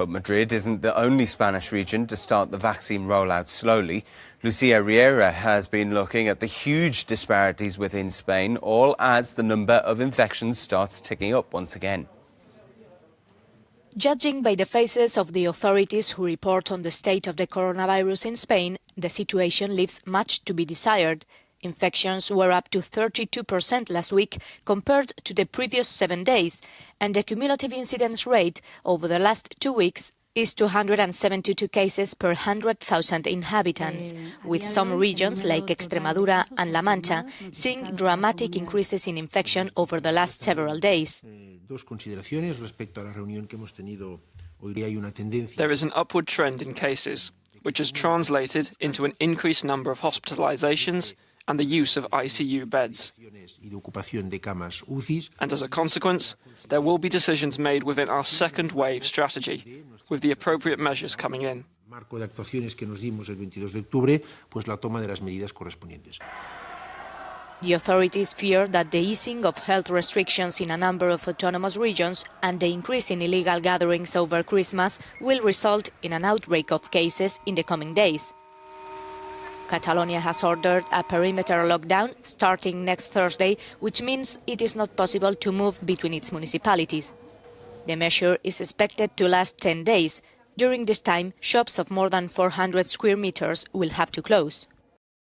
But Madrid isn't the only Spanish region to start the vaccine rollout slowly. Lucia Riera has been looking at the huge disparities within Spain, all as the number of infections starts ticking up once again. Judging by the faces of the authorities who report on the state of the coronavirus in Spain, the situation leaves much to be desired. Infections were up to 32% last week compared to the previous 7 days, and the cumulative incidence rate over the last 2 weeks is 272 cases per 100,000 inhabitants, with some regions like Extremadura and La Mancha seeing dramatic increases in infection over the last several days. There is an upward trend in cases, which has translated into an increased number of hospitalizations and the use of ICU beds. And as a consequence, there will be decisions made within our second wave strategy, with the appropriate measures coming in. The authorities fear that the easing of health restrictions in a number of autonomous regions and the increase in illegal gatherings over Christmas will result in an outbreak of cases in the coming days. Catalonia has ordered a perimeter lockdown starting next Thursday, which means it is not possible to move between its municipalities. The measure is expected to last 10 days. During this time, shops of more than 400 square meters will have to close.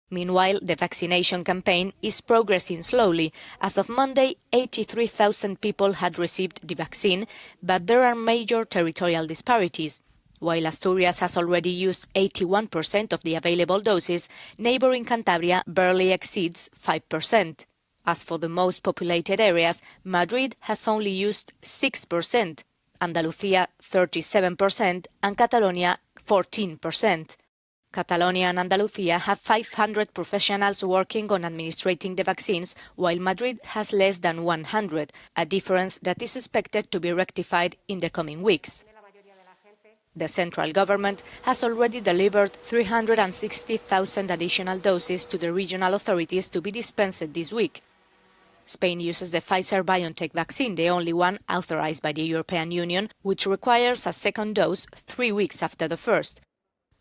Meanwhile, the vaccination campaign is progressing slowly. As of Monday, 83,000 people had received the vaccine, but there are major territorial disparities. While Asturias has already used 81% of the available doses, neighboring Cantabria barely exceeds 5%. As for the most populated areas, Madrid has only used 6%, Andalucía 37%, and Catalonia 14%. Catalonia and Andalucía have 500 professionals working on administrating the vaccines, while Madrid has less than 100, a difference that is expected to be rectified in the coming weeks. The central government has already delivered 360,000 additional doses to the regional authorities to be dispensed this week. Spain uses the Pfizer-BioNTech vaccine, the only one authorized by the European Union, which requires a second dose 3 weeks after the first.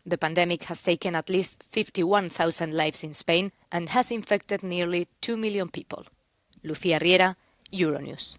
The pandemic has taken at least 51,000 lives in Spain and has infected nearly 2 million people. Lucia Riera, Euronews.